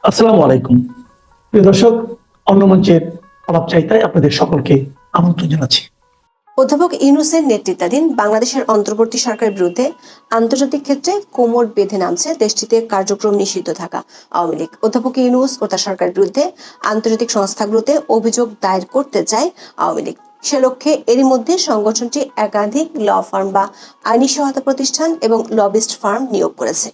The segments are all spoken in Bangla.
আসসালামু আলাইকুম প্রিয় দর্শক, অন্য মঞ্চের আলাপচারিতায় আপনাদের সকলকে আমন্ত্রণ জানাচ্ছি। অধ্যাপক ইউনূসের নেতৃত্বাধীন বাংলাদেশের অন্তর্বর্তী সরকারের বিরুদ্ধে আন্তর্জাতিক ক্ষেত্রে কোমর বেঁধে নামছে দেশটিতে কার্যক্রম নিষিদ্ধ থাকা আওয়ামী লীগ। অধ্যাপক ইউনূস ও তার সরকারের বিরুদ্ধে আন্তর্জাতিক সংস্থাগুলোতে অভিযোগ দায়ের করতে চায় আওয়ামী লীগ। সে লক্ষ্যে এরই মধ্যে সংগঠনটি একাধিক ল ফার্ম বা আইনি সহায়তা প্রতিষ্ঠান এবং লবিস্ট ফার্ম নিয়োগ করেছে।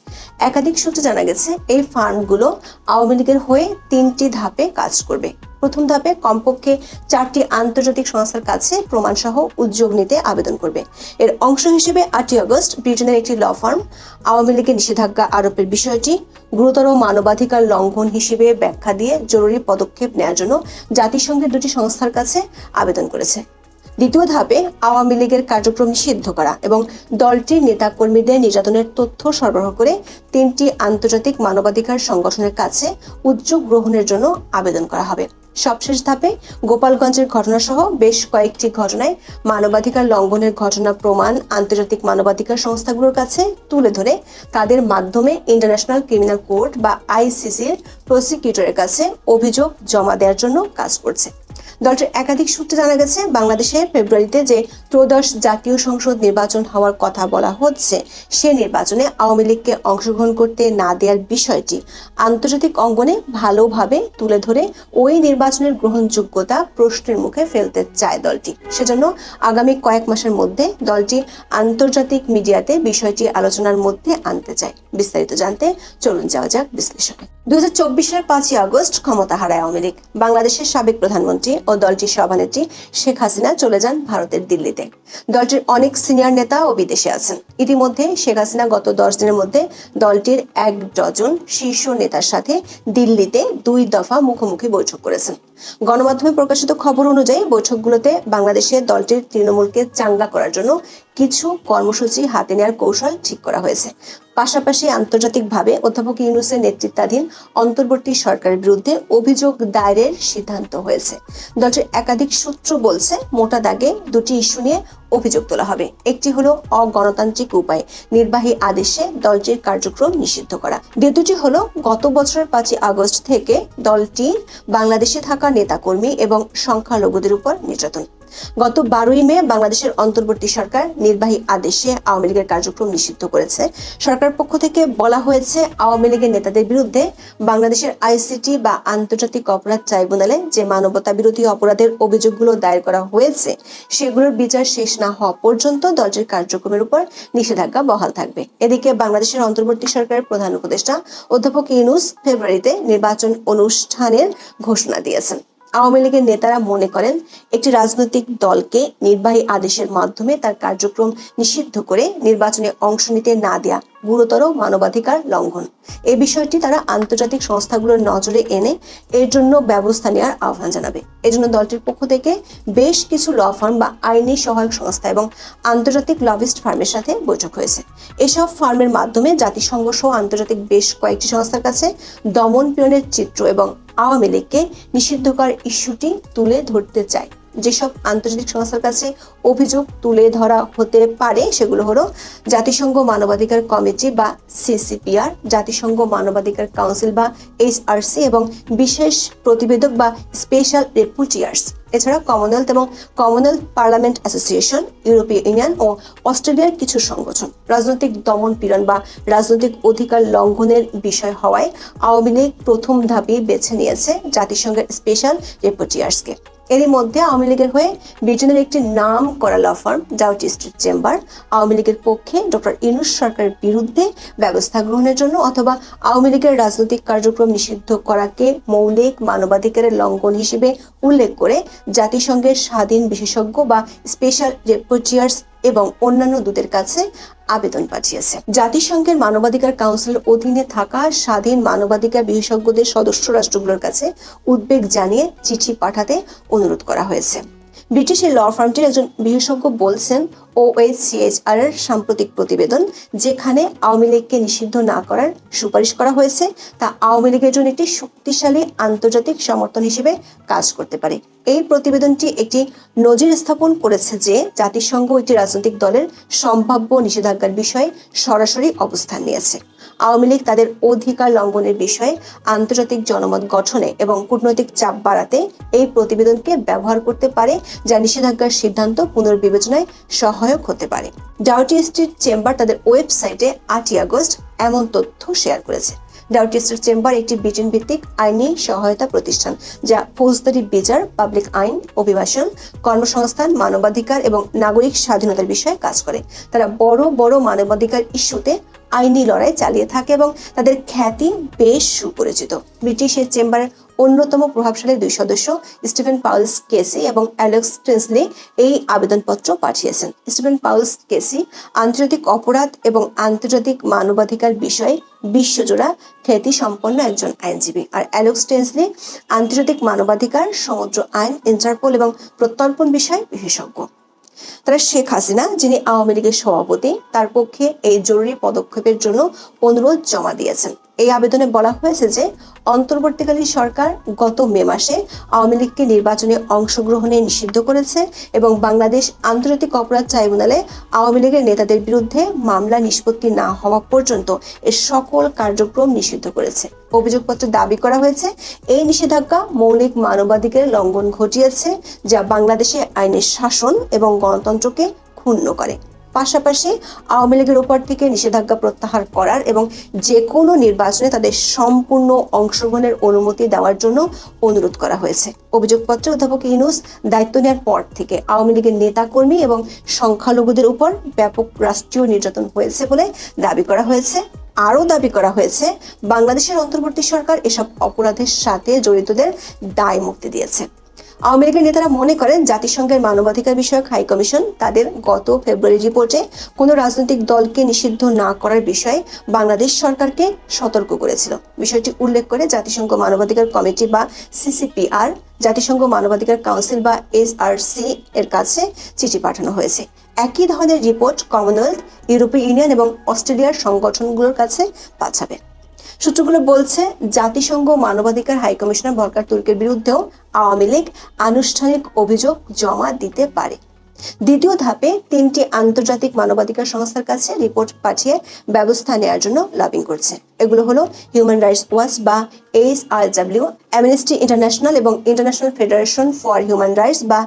একাধিক সূত্রে জানা গেছে এই ফার্মগুলো আওয়ামী লীগের হয়ে 3টি ধাপে কাজ করবে। প্রথম ধাপে কমপক্ষে 4টি আন্তর্জাতিক সংস্থার কাছে প্রমাণসহ উদ্যোগ নিতে আবেদন করবে। এর অংশ হিসেবে 8ই আগস্ট ব্রিটেনের একটি ল ফার্ম আওয়ামী লীগের নিষেধাজ্ঞা আরোপের বিষয়টি গুরুতর মানবাধিকার লঙ্ঘন হিসেবে ব্যাখ্যা দিয়ে জরুরি পদক্ষেপ নেওয়ার জন্য জাতিসংঘের 2টি সংস্থার কাছে আবেদন করেছে। দ্বিতীয় ধাপে আওয়ামী লীগের কার্যক্রম নিষিদ্ধ করা এবং দলটির নেতাকর্মীদের নির্যাতনের তথ্য সরবরাহ করে 3টি আন্তর্জাতিক মানবাধিকার সংগঠনের কাছে উদ্যোগ গ্রহণের জন্য আবেদন করা হবে। সবশেষ ধাপে গোপালগঞ্জের ঘটনাসহ বেশ কয়েকটি ঘটনায় মানবাধিকার লঙ্ঘনের ঘটনা প্রমাণ আন্তর্জাতিক মানবাধিকার সংস্থাগুলোর কাছে তুলে ধরে তাদের মাধ্যমে ইন্টারন্যাশনাল ক্রিমিনাল কোর্ট বা আইসিসির প্রসিকিউটরের কাছে অভিযোগ জমা দেওয়ার জন্য কাজ করছে। দলটির একাধিক সূত্রে জানা গেছে, বাংলাদেশে ফেব্রুয়ারিতে যে ত্রয়োদশ জাতীয় সংসদ নির্বাচন হওয়ার কথা বলা হচ্ছে, সে নির্বাচনে আওয়ামী লীগকে অংশগ্রহণ করতে না দেওয়ার বিষয়টি আন্তর্জাতিক অঙ্গনে ভালোভাবে তুলে ধরে ওই নির্বাচনের গ্রহণযোগ্যতা প্রশ্নের মুখে ফেলতে চায় দলটি। সেজন্য আগামী কয়েক মাসের মধ্যে দলটি আন্তর্জাতিক মিডিয়াতে বিষয়টি আলোচনার মধ্যে আনতে চায়। বিস্তারিত জানতে চলুন যাওয়া যাক বিশ্লেষণে। 2024 সালের 5ই আগস্ট ক্ষমতা হারায় আওয়ামী লীগ। বাংলাদেশের সাবেক প্রধানমন্ত্রী ও দলটির সভানেত্রী শেখ হাসিনা চলে যান ভারতের দিল্লিতে। দলটির অনেক সিনিয়র নেতা ও বিদেশে আছেন। ইতিমধ্যে শেখ হাসিনা গত 10 দিনের মধ্যে দলটির 1 ডজন শীর্ষ নেতার সাথে দিল্লিতে 2 দফা মুখোমুখি বৈঠক করেছেন। গণমাধ্যমে প্রকাশিত খবর অনুযায়ী বৈঠকগুলোতে বাংলাদেশে দলটির তৃণমূলকে চাঙ্গা করার জন্য কিছু কর্মসূচি হাতে নেওয়ার কৌশল ঠিক করা হয়েছে। পাশাপাশি আন্তর্জাতিকভাবে অধ্যাপক ইউনূসের নেতৃত্বাধীন অন্তর্বর্তী সরকারের বিরুদ্ধে অভিযোগ দায়েরের সিদ্ধান্ত হয়েছে। দলটির একাধিক সূত্র বলছে, মোটা দাগে 2টি ইস্যু নিয়ে অভিযোগ তোলা হবে। একটি হলো অগণতান্ত্রিক উপায়ে নির্বাহী আদেশে দলটির কার্যক্রম নিষিদ্ধ করা। দ্বিতীয়টি হলো গত বছরের 5ই আগস্ট থেকে দলটির বাংলাদেশে থাকা নেতাকর্মী এবং সংখ্যালঘুদের উপর নির্যাতন। গত 12ই মে বাংলাদেশের অন্তর্বর্তী সরকার নির্বাহী আদেশে আওয়ামী লীগের কার্যক্রম নিষিদ্ধ করেছে। সরকারের পক্ষ থেকে বলা হয়েছে, আওয়ামী লীগের নেতাদের বিরুদ্ধে বাংলাদেশের আইসিটি বা আন্তর্জাতিক অপরাধ ট্রাইব্যুনালে যে মানবতা বিরোধী অপরাধের অভিযোগগুলো দায়ের করা হয়েছে, সেগুলোর বিচার শেষ না হওয়া পর্যন্ত দলটির কার্যক্রমের উপর নিষেধাজ্ঞা বহাল থাকবে। এদিকে বাংলাদেশের অন্তর্বর্তী সরকারের প্রধান উপদেষ্টা অধ্যাপক ইউনূস ফেব্রুয়ারিতে নির্বাচন অনুষ্ঠানের ঘোষণা দিয়েছেন। আওয়ামী লীগের নেতারা মনে করেন, একটি রাজনৈতিক দলকে নির্বাহী আদেশের মাধ্যমে তার কার্যক্রম নিষিদ্ধ করে নির্বাচনে অংশ নিতে না দেয়া গুরুতর মানবাধিকার লঙ্ঘন। এই বিষয়টি তারা আন্তর্জাতিক সংস্থাগুলোর নজরে এনে এর জন্য ব্যবস্থা নেওয়ার আহ্বান জানাবে। এজন্য দলটির পক্ষ থেকে বেশ কিছু ল ফার্ম বা আইনি সহায়ক সংস্থা এবং আন্তর্জাতিক লবিস্ট ফার্মের সাথে বৈঠক হয়েছে। এসব ফার্মের মাধ্যমে জাতিসংঘ সহ আন্তর্জাতিক বেশ কয়েকটি সংস্থার কাছে দমন পীড়নের চিত্র এবং আওয়ামী লীগকে নিষিদ্ধ করার ইস্যুটি তুলে ধরতে চায়। যেসব আন্তর্জাতিক সংস্থার কাছে অভিযোগ তুলে ধরা হতে পারে সেগুলো হলো জাতিসংঘ মানবাধিকার কমিটি বা সিসিপিআর, জাতিসংঘ মানবাধিকার কাউন্সিল বা এইচআরসি এবং বিশেষ প্রতিবেদক বা স্পেশাল রেপুটিয়ার্স। এছাড়া কমনওয়েলথ এবং কমনওয়েলথ পার্লামেন্ট অ্যাসোসিয়েশন, ইউরোপীয় ইউনিয়ন ও অস্ট্রেলিয়ার কিছু সংগঠন। রাজনৈতিক দমন পীড়ন বা রাজনৈতিক অধিকার লঙ্ঘনের বিষয় হওয়ায় আওয়ামী লীগ প্রথম ধাপে বেছে নিয়েছে জাতিসংঘের স্পেশাল রেপুটিয়ার্সকে। এরই মধ্যে আওয়ামী লীগের হয়ে ব্রিটেনের একটি নাম করা law firm Doughty Street chamber Awami লীগের পক্ষে ডক্টর ইউনূস সরকারের বিরুদ্ধে ব্যবস্থা গ্রহণের জন্য অথবা আওয়ামী লীগের রাজনৈতিক কার্যক্রম নিষিদ্ধ করাকে মৌলিক মানবাধিকারের লঙ্ঘন হিসেবে উল্লেখ করে জাতিসংঘের স্বাধীন বিশেষজ্ঞ বা স্পেশাল রেপুটিয়ার্স এবং অন্যান্য দূতের কাছে আবেদন পাঠিয়েছে। জাতিসংঘের মানবাধিকার কাউন্সিলের অধীনে থাকা স্বাধীন মানবাধিকার বিশেষজ্ঞদের সদস্য রাষ্ট্রগুলোর কাছে উদ্বেগ জানিয়ে চিঠি পাঠাতে অনুরোধ করা হয়েছে। ব্রিটিশ এই ল ফার্মটির একজন বিশেষজ্ঞ বলছেন, OHCHR এর সাম্প্রতিক প্রতিবেদন, যেখানে আওয়ামী লীগকে নিষিদ্ধ না করার সুপারিশ করা হয়েছে, তা আওয়ামী লীগের জন্য একটি শক্তিশালী আন্তর্জাতিক সমর্থন হিসেবে কাজ করতে পারে। এই প্রতিবেদনটি একটি নজির স্থাপন করেছে যে জাতিসংঘ একটি রাজনৈতিক দলের সম্ভাব্য নিষেধাজ্ঞার বিষয়ে সরাসরি অবস্থান নিয়েছে। আওয়ামী লীগ তাদের অধিকার লঙ্ঘনের বিষয়ে আন্তর্জাতিক জনমত গঠনে এবং কূটনৈতিক চাপ বাড়াতে এই প্রতিবেদনকে ব্যবহার করতে পারে, যা নিষেধাজ্ঞার সিদ্ধান্ত পুনর্বিবেচনায় সহায়ক হতে পারে। ডাউটি স্ট্রিট চেম্বার তাদের ওয়েবসাইটে 8 আগস্ট এমন তথ্য শেয়ার করেছে। ডাউটি স্ট্রিট চেম্বার একটি ব্রিটেন ভিত্তিক আইনি সহায়তা প্রতিষ্ঠান, যা ফৌজদারি বিচার, পাবলিক আইন, অভিবাসন, কর্মসংস্থান, মানবাধিকার এবং নাগরিক স্বাধীনতার বিষয়ে কাজ করে। তারা বড় বড় মানবাধিকার ইস্যুতে আইনি লড়াই চালিয়ে থাকে এবং তাদের খ্যাতি বেশ সুপরিচিত। ব্রিটিশ এই চেম্বারের অন্যতম প্রভাবশালী 2 সদস্য স্টিফেন পাউলস কেসি এবং অ্যালেক্স টেন্সলি এই আবেদনপত্র পাঠিয়েছেন। স্টিফেন পাউলস কেসি আন্তর্জাতিক অপরাধ এবং আন্তর্জাতিক মানবাধিকার বিষয়ে বিশ্বজোড়া খ্যাতি সম্পন্ন একজন আইনজীবী, আর অ্যালেক্স টেন্সলি আন্তর্জাতিক মানবাধিকার, সমুদ্র আইন, ইন্টারপোল এবং প্রত্যর্পণ বিষয়ে বিশেষজ্ঞ। তারা শেখ হাসিনা, যিনি আওয়ামী লীগের সভাপতি, তার পক্ষে এই জরুরি পদক্ষেপের জন্য অনুরোধ জমা দিয়েছেন। এই আবেদনে বলা হয়েছে যে অন্তর্বর্তীকালীন সরকার গত মে মাসে আওয়ামী লীগকে নির্বাচনে অংশগ্রহণে নিষিদ্ধ করেছে এবং বাংলাদেশ আন্তর্জাতিক অপরাধ ট্রাইব্যুনালে আওয়ামী লীগের নেতাদের বিরুদ্ধে মামলা নিষ্পত্তি না হওয়া পর্যন্ত এর সকল কার্যক্রম নিষিদ্ধ করেছে। অভিযোগপত্রে দাবি করা হয়েছে এই নিষেধাজ্ঞা মৌলিক মানবাধিকারের লঙ্ঘন ঘটিয়েছে, যা বাংলাদেশে আইনের শাসন এবং গণতন্ত্রকে ক্ষুণ্ণ করে। পাশাপাশি আওয়ামী লীগের উপর থেকে নিষেধাজ্ঞা প্রত্যাহার করার এবং যে কোনো নির্বাচনে তাদের সম্পূর্ণ অংশগ্রহণের অনুমতি দেওয়ার জন্য অনুরোধ করা হয়েছে। অভিযোগপত্রে অধ্যাপক ইউনূস দায়িত্ব নেওয়ার পর থেকে আওয়ামী লীগের নেতাকর্মী এবং সংখ্যালঘুদের উপর ব্যাপক রাষ্ট্রীয় নির্যাতন হয়েছে বলে দাবি করা হয়েছে। আরও দাবি করা হয়েছে বাংলাদেশের অন্তর্বর্তী সরকার এসব অপরাধের সাথে জড়িতদের দায় মুক্তি দিয়েছে। আওয়ামী লীগের নেতারা মনে করেন জাতিসংঘের মানবাধিকার বিষয়ক হাই কমিশন তাদের গত ফেব্রুয়ারি রিপোর্টে কোনো রাজনৈতিক দলকে নিষিদ্ধ না করার বিষয়ে বাংলাদেশ সরকারকে সতর্ক করেছিল। বিষয়টি উল্লেখ করে জাতিসংঘ মানবাধিকার কমিটি বা CCPR, জাতিসংঘ মানবাধিকার কাউন্সিল বা SRC এর কাছে চিঠি পাঠানো হয়েছে। একই ধরনের রিপোর্ট কমনওয়েলথ, ইউরোপীয় ইউনিয়ন এবং অস্ট্রেলিয়ার সংগঠনগুলোর কাছে পাঠাবে। সূত্রগুলো বলছে জাতিসংঘ মানবাধিকার হাই কমিশনার ভলকার তুর্কের বিরুদ্ধেও আওয়ামী লীগ আনুষ্ঠানিক অভিযোগ জমা দিতে পারে। দ্বিতীয় ধাপে 3টি আন্তর্জাতিক মানবাধিকার সংস্থার কাছে রিপোর্ট পাঠিয়ে ব্যবস্থা নেওয়ার জন্য লবিং করছে। এগুলো হলো হিউম্যান রাইটস ওয়াচ বা HRW, অ্যামনেস্টি ইন্টারন্যাশনাল এবং international federation for human rights বা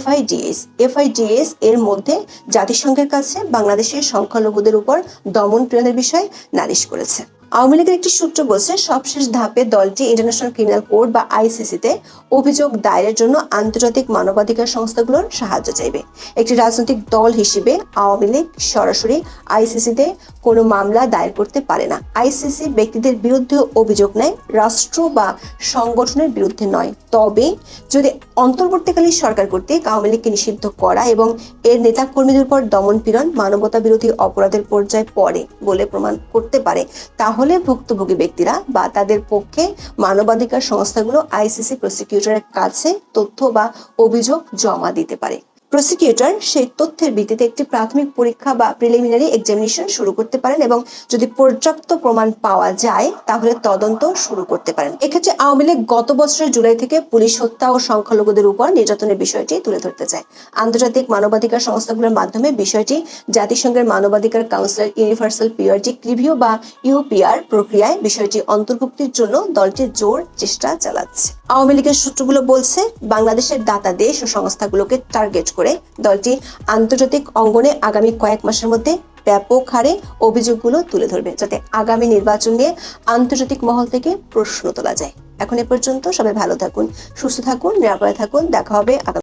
FIDS। FIDS এর মধ্যে জাতিসংঘের কাছে বাংলাদেশের সংখ্যালঘুদের উপর দমন পীড়নের বিষয়ে নালিশ করেছে। আওয়ামী লীগের একটি সূত্র বলছে সবশেষ ধাপে দলটি ইন্টারন্যাশনাল ক্রিমিনাল কোর্ট বা ICC-তে অভিযোগ দায়েরের জন্য আন্তর্জাতিক মানবাধিকার সংস্থাগুলোর সাহায্য চাইবে। একটি রাজনৈতিক দল হিসেবে আওয়ামী লীগ সরাসরি ICC-তে কোনো মামলা দায়ের করতে পারে না। ICC ব্যক্তিদের বিরুদ্ধে অভিযোগ নেয়, রাষ্ট্র বা সংগঠনের বিরুদ্ধে নয়। তবে যদি অন্তর্বর্তীকালীন সরকার কর্তৃক আওয়ামী লীগকে নিষিদ্ধ করা এবং এর নেতা কর্মীদের উপর দমন পীড়ন মানবতা বিরোধী অপরাধের পর্যায়ে পড়ে বলে প্রমাণ করতে পারে, তাহলে ভুক্তভোগী ব্যক্তিরা বা তাদের পক্ষে মানবাধিকার সংস্থাগুলো ICC প্রসিকিউটরের কাছে তথ্য বা অভিযোগ জমা দিতে পারে। প্রসিকিউটর সেই তথ্যের ভিত্তিতে একটি প্রাথমিক পরীক্ষা বা প্রিলিমিনারি এক্সামিনেশন শুরু করতে পারেন এবং যদি পর্যাপ্ত প্রমাণ পাওয়া যায় তাহলে তদন্ত শুরু করতে পারেন। এক্ষেত্রে আওয়ামী লীগ গত বছরের জুলাই থেকে পুলিশ হত্যা ও সংখ্যালঘুদের উপর নির্যাতনের বিষয়টি তুলে ধরতে চায়। আন্তর্জাতিক মানবাধিকার সংস্থাগুলোর মাধ্যমে বিষয়টি জাতিসংঘের মানবাধিকার কাউন্সিলের ইউনিভার্সাল পিরিয়ডিক রিভিউ বা UPR প্রক্রিয়ায় বিষয়টি অন্তর্ভুক্তির জন্য দলটি জোর চেষ্টা চালাচ্ছে। আওয়ামী লীগের সূত্রগুলো বলছে বাংলাদেশের দাতা দেশ ও সংস্থাগুলোকে টার্গেট করে দলটি আন্তর্জাতিক অঙ্গনে আগামী কয়েক মাসের মধ্যে ব্যাপক হারে অভিযোগগুলো তুলে ধরবে, যাতে আগামী নির্বাচন নিয়ে আন্তর্জাতিক মহল থেকে প্রশ্ন তোলা যায়। এখন এ পর্যন্ত সবাই ভালো থাকুন, সুস্থ থাকুন, নিরাপদে থাকুন। দেখা হবে আগামী